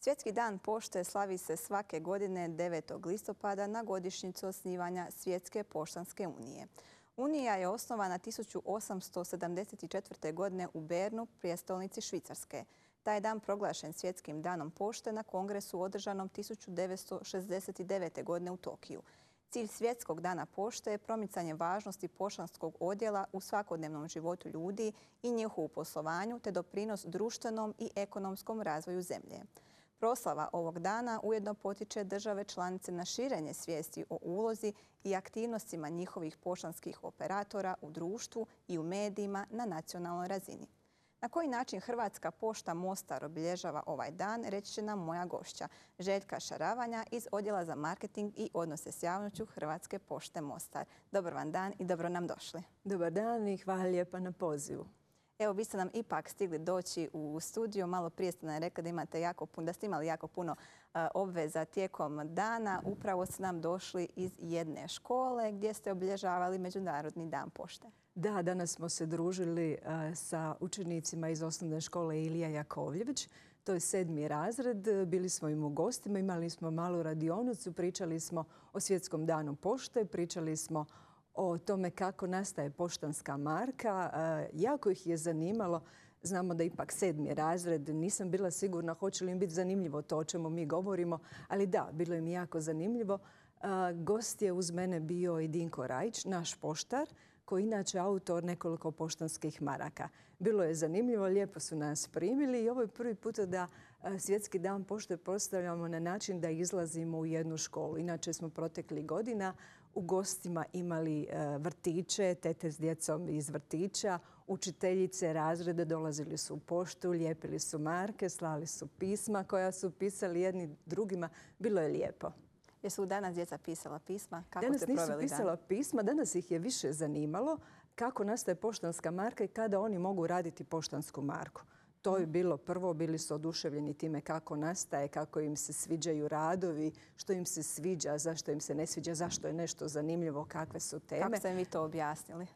Svjetski dan pošte slavi se svake godine 9. listopada na godišnjicu osnivanja Svjetske poštanske unije. Unija je osnovana 1874. godine u Bernu, prijestolnici Švicarske. Taj je dan proglašen Svjetskim danom pošte na kongresu održanom 1969. godine u Tokiju. Cilj Svjetskog dana pošte je promicanje važnosti poštanskog odjela u svakodnevnom životu ljudi i njihovu poslovanju te doprinos društvenom i ekonomskom razvoju zemlje. Proslava ovog dana ujedno potiče države članice na širenje svijesti o ulozi i aktivnostima njihovih poštanskih operatora u društvu i u medijima na nacionalnoj razini. Na koji način Hrvatska pošta Mostar obilježava ovaj dan, reći će nam moja gošća, Željka Šaravanja iz Odjela za marketing i odnose s javnošću Hrvatske pošte Mostar. Dobar vam dan i dobro nam došli. Dobar dan i hvala lijepa na pozivu. Evo, vi ste nam ipak stigli doći u studio. Malo prije ste nam rekli da ste imali jako puno obveza tijekom dana. Upravo ste nam došli iz jedne škole gdje ste obilježavali Međunarodni dan pošte. Da, danas smo se družili sa učenicima iz osnovne škole Ilija Jakovljević. To je 7. razred. Bili smo im u gostima, imali smo malu radionicu, pričali smo o Svjetskom danu pošte, pričali smo o tome kako nastaje poštanska marka. Jako ih je zanimalo. Znamo da ipak 7. razred. Nisam bila sigurna hoće li im biti zanimljivo to o čemu mi govorimo, ali da, bilo im jako zanimljivo. Gost je uz mene bio i Dinko Rajić, naš poštar, koji je inače autor nekoliko poštanskih maraka. Bilo je zanimljivo, lijepo su nas primili i ovo je prvi puta da Svjetski dan pošte postavljamo na način da izlazimo u jednu školu. Inače smo proteklih godina u gostima imali vrtiće, tete s djecom iz vrtića, učiteljice razrede dolazili su u poštu, lijepili su marke, slali su pisma koja su pisali jedni drugima. Bilo je lijepo. Jesu danas djeca pisala pisma? Danas nisu pisala pisma, danas ih je više zanimalo kako nastaje poštanska marka i kada oni mogu raditi poštansku marku. To je bilo prvo, bili su oduševljeni time kako nastaje, kako im se sviđaju radovi, što im se sviđa, zašto im se ne sviđa, zašto je nešto zanimljivo, kakve su teme. Kako ste mi to objasnili?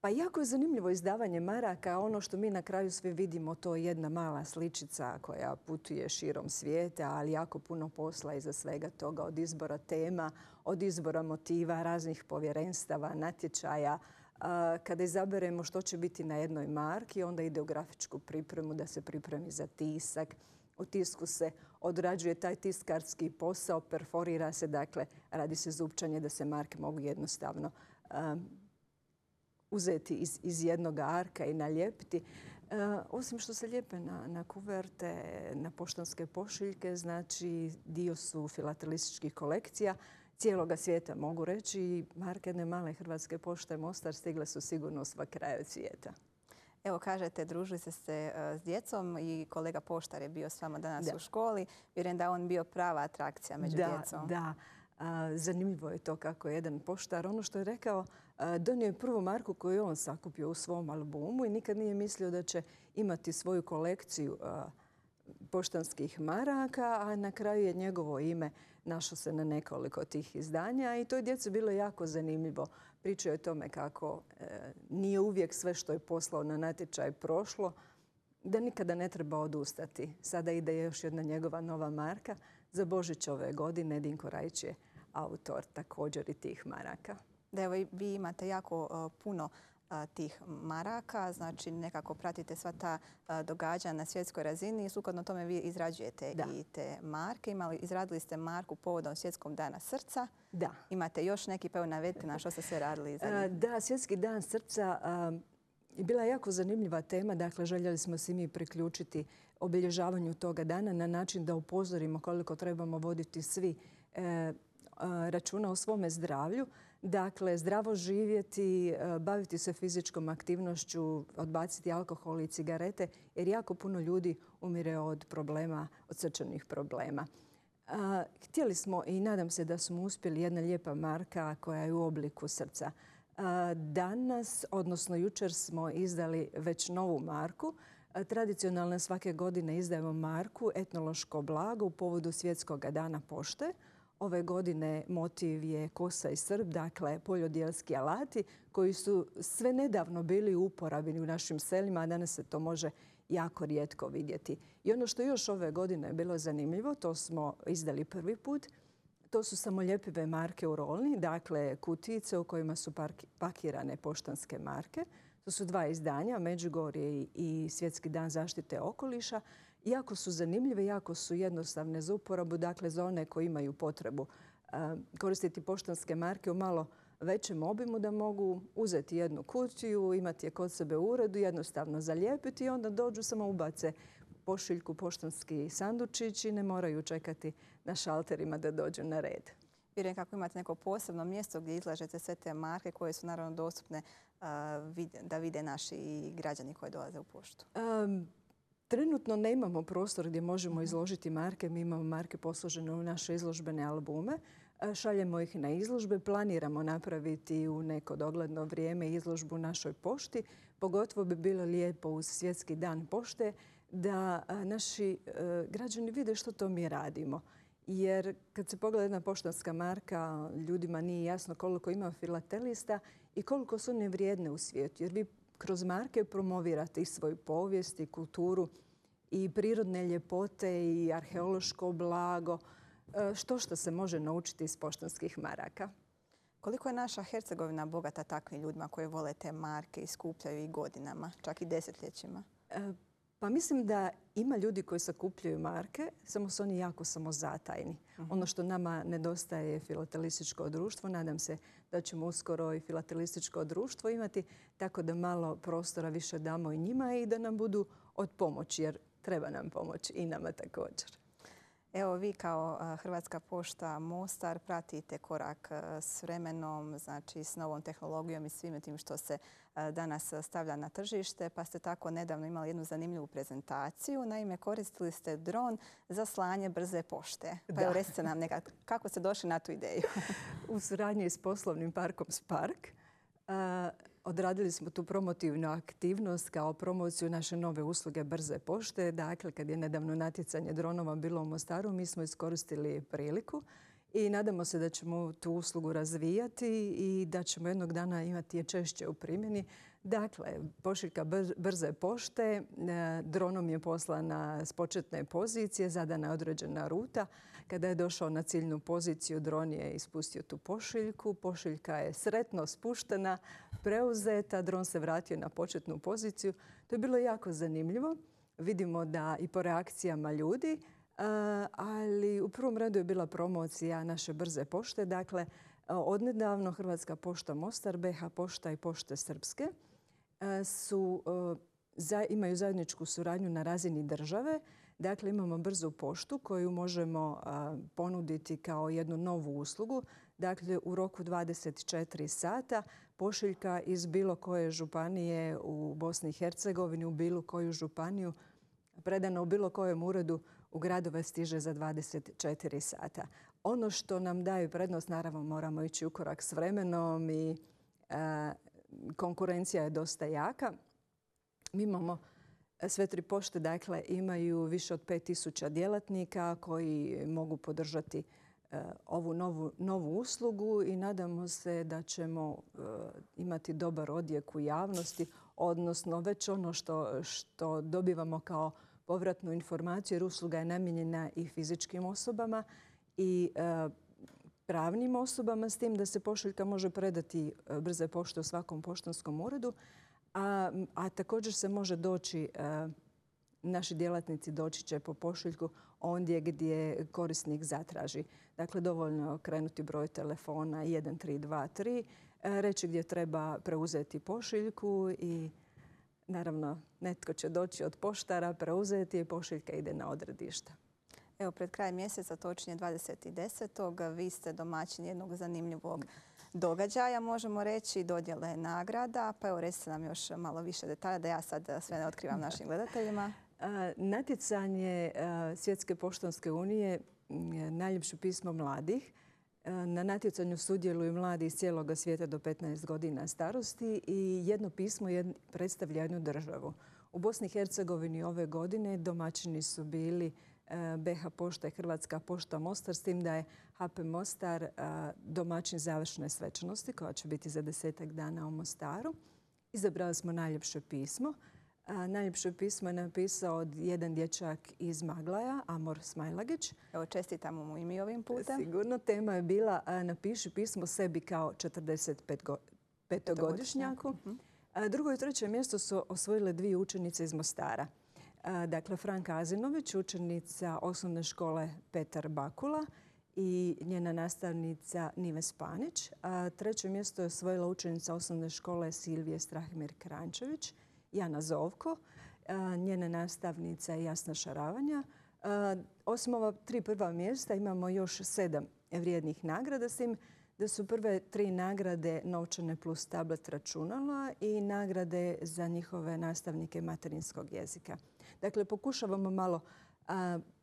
Pa jako je zanimljivo izdavanje maraka. Ono što mi na kraju svi vidimo, to je jedna mala sličica koja putuje širom svijeta, ali jako puno posla iza svega toga, od izbora tema, od izbora motiva, raznih povjerenstava, natječaja. Kada izaberemo što će biti na jednoj marki, onda ide u grafičku pripremu da se pripremi za tisak. U tisku se odrađuje taj tiskarski posao, perforira se, dakle, radi se zupčanje da se marke mogu jednostavno uzeti iz jednog arka i nalijepiti. Osim što se lijepe na kuverte, na poštanske pošiljke, znači dio su filatelističkih kolekcija cijeloga svijeta, mogu reći. Marke jedne male Hrvatske pošte Mostar stigle su sigurno u sva kraja svijeta. Evo, kažete, družili ste se s djecom i kolega poštar je bio s vama danas u školi. Vjerujem da on bio prava atrakcija među djecom. Da. Zanimljivo je to kako je jedan poštar, ono što je rekao, donio je prvu marku koju je on sakupio u svom albumu i nikad nije mislio da će imati svoju kolekciju poštanskih maraka, a na kraju je njegovo ime našlo se na nekoliko tih izdanja i to je djecu bilo jako zanimljivo. Pričao je o tome kako nije uvijek sve što je poslao na natječaj prošlo, da nikada ne treba odustati. Sada ide još jedna njegova nova marka. Za Božić ove godine Dinko Rajić je autor također i tih maraka. Da, evo, vi imate jako puno tih maraka, znači nekako pratite sva ta događanja na svjetskoj razini i sukladno tome vi izrađujete i te marke. Izradili ste marku povodom Svjetskog dana srca. Da. Imate još neki, pa evo navedite na što ste se radili. Da, Svjetski dan srca je bila jako zanimljiva tema. Dakle, željeli smo se mi priključiti obilježavanju toga dana na način da upozorimo koliko trebamo voditi svi računa o svome zdravlju. Dakle, zdravo živjeti, baviti se fizičkom aktivnošću, odbaciti alkohol i cigarete, jer jako puno ljudi umire od problema, od srčanih problema. Htjeli smo i nadam se da smo uspjeli jedna lijepa marka koja je u obliku srca. Danas, odnosno jučer, smo izdali već novu marku. Tradicionalno svake godine izdajemo marku Etnološko blago u povodu Svjetskog dana pošte. Ove godine motiv je kosa i srp, dakle poljodjelski alati koji su sve nedavno bili uporabni u našim selima, a danas se to može jako rijetko vidjeti. I ono što još ove godine je bilo zanimljivo, to smo izdali prvi put, to su samoljepive marke u rolni, dakle kutijice u kojima su pakirane poštanske marke. To su 2 izdanja, Međugorje i Svjetski dan zaštite okoliša. Jako su zanimljive, jako su jednostavne za uporabu, dakle za one koji imaju potrebu koristiti poštanske marke u malo većem obimu, da mogu uzeti jednu kutiju, imati je kod sebe u uredu, jednostavno zalijepiti i onda dođu, samo ubace pošiljku, poštanski sandučić i ne moraju čekati na šalterima da dođu na red. Vjerujem kako imate neko posebno mjesto gdje izlažete sve te marke koje su naravno dostupne da vide naši građani koji dolaze u poštu. Trenutno nemamo prostor gdje možemo izložiti marke. Mi imamo marke posložene u naše izložbene albume. Šaljemo ih na izložbe. Planiramo napraviti u neko dogledno vrijeme izložbu našoj pošti. Pogotovo bi bilo lijepo uz Svjetski dan pošte da naši građani vide što to mi radimo. Jer kad se pogleda jedna poštanska marka, ljudima nije jasno koliko ima filatelista i koliko su one vrijedne u svijetu. Jer vi kroz marke promovirate i svoju povijest i kulturu i prirodne ljepote i arheološko blago. Što se može naučiti iz poštanskih maraka. Koliko je naša Hercegovina bogata takvim ljudima koji vole te marke i skupljaju ih godinama, čak i desetljećima? Pa mislim da ima ljudi koji sakupljaju marke, samo su oni jako samozatajni. Ono što nama nedostaje je filatelističko društvo. Nadam se da ćemo uskoro i filatelističko društvo imati, tako da malo prostora više damo i njima i da nam budu od pomoći, jer treba nam pomoć i nama također. Evo, vi kao Hrvatska pošta Mostar pratite korak s vremenom, znači s novom tehnologijom i svime tim što se danas stavlja na tržište, pa ste tako nedavno imali jednu zanimljivu prezentaciju. Naime, koristili ste dron za slanje brze pošte. Pa evo, recite nam nekako kako ste došli na tu ideju. U suradnji s poslovnim parkom Spark odradili smo tu promotivnu aktivnost kao promociju naše nove usluge brze pošte. Dakle, kad je nedavno natjecanje dronova bilo u Mostaru, mi smo iskoristili priliku i nadamo se da ćemo tu uslugu razvijati i da ćemo jednog dana imati je češće u primjeni. Dakle, pošiljka brze pošte dronom je poslana s početne pozicije, zadana je određena ruta. Kada je došao na ciljnu poziciju, dron je ispustio tu pošiljku. Pošiljka je sretno spuštena, preuzeta, dron se vratio na početnu poziciju. To je bilo jako zanimljivo. Vidimo da i po reakcijama ljudi, ali u prvom redu je bila promocija naše brze pošte. Dakle, odnedavno Hrvatska pošta Mostar, BH pošta i pošte srpske imaju zajedničku suradnju na razini države. Dakle, imamo brzu poštu koju možemo ponuditi kao jednu novu uslugu. Dakle, u roku 24 sata pošiljka iz bilo koje županije u Bosni i Hercegovini, u bilo koju županiju, predana u bilo kojem uredu u gradove stiže za 24 sata. Ono što nam daje prednost, naravno moramo ići u korak s vremenom i konkurencija je dosta jaka. Mi imamo sve 3 pošte, dakle, imaju više od 5000 djelatnika koji mogu podržati ovu novu uslugu i nadamo se da ćemo imati dobar odjek u javnosti, odnosno već ono što dobivamo kao povratnu informaciju, jer usluga je namijenjena i fizičkim osobama i pravnim osobama, s tim da se pošiljka može predati brze pošte u svakom poštanskom uredu, a također se može doći, naši djelatnici doći će po pošiljku ondje gdje korisnik zatraži. Dakle, dovoljno je okrenuti broj telefona 1323, reći gdje treba preuzeti pošiljku i naravno netko će doći od poštara, preuzeti i pošiljka ide na odredište. Evo, pred kraj mjeseca, točnije 20.10. vi ste domaćin jednog zanimljivog događaja, možemo reći, dodjele nagrada. Pa evo, recite nam još malo više detalja da ja sad sve ne otkrivam našim gledateljima. Natjecanje Svjetske poštanske unije najljepše pismo mladih. Na natjecanju sudjeluju mladi iz cijeloga svijeta do 15 godina starosti i jedno pismo predstavlja jednu državu. U Bosni i Hercegovini ove godine domaćini su bili BH pošta i Hrvatska pošta Mostar, s tim da je HP Mostar domaćin završne svečanosti koja će biti za 10-ak dana u Mostaru. Izabrali smo najljepše pismo. Najljepše pismo je napisao jedan dječak iz Maglaja, Amor Smajlagić. Evo, čestitamo mu i mi ovim putem. Sigurno. Tema je bila napiši pismo sebi kao 45-godišnjaku. Drugo i treće mjesto su osvojile dvije učenice iz Mostara. Dakle, Franka Azinović, učenica osnovne škole Petar Bakula i njena nastavnica Nive Spanić. Treće mjesto je osvojila učenica osnovne škole Silvije Strahimir Krančević, Jana Zovko, njena nastavnica je Jasna Šaravanja. Osim ova 3 prva mjesta imamo još 7 vrijednih nagrada, s tim da su prve 3 nagrade novčane plus tablet računala i nagrade za njihove nastavnike materinskog jezika. Dakle, pokušavamo malo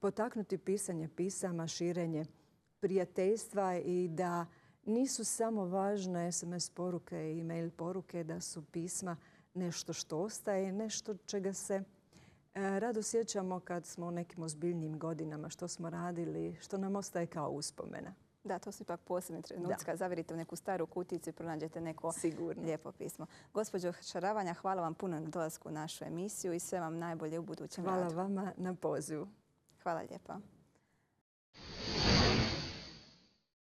potaknuti pisanje pisama, širenje prijateljstva i da nisu samo važne SMS poruke i mail poruke, da su pisma nešto što ostaje, nešto čega se rado sjećamo kad smo u nekim ozbiljnijim godinama, što smo radili, što nam ostaje kao uspomena. Da, to su ipak posebni trenuci kad zavirite u neku staru kuticu i pronađete neko lijepo pismo. Gospođo Šaravanja, hvala vam puno na dolasku u našu emisiju i sve vam najbolje u budućem radu. Hvala vama na pozivu. Hvala lijepa.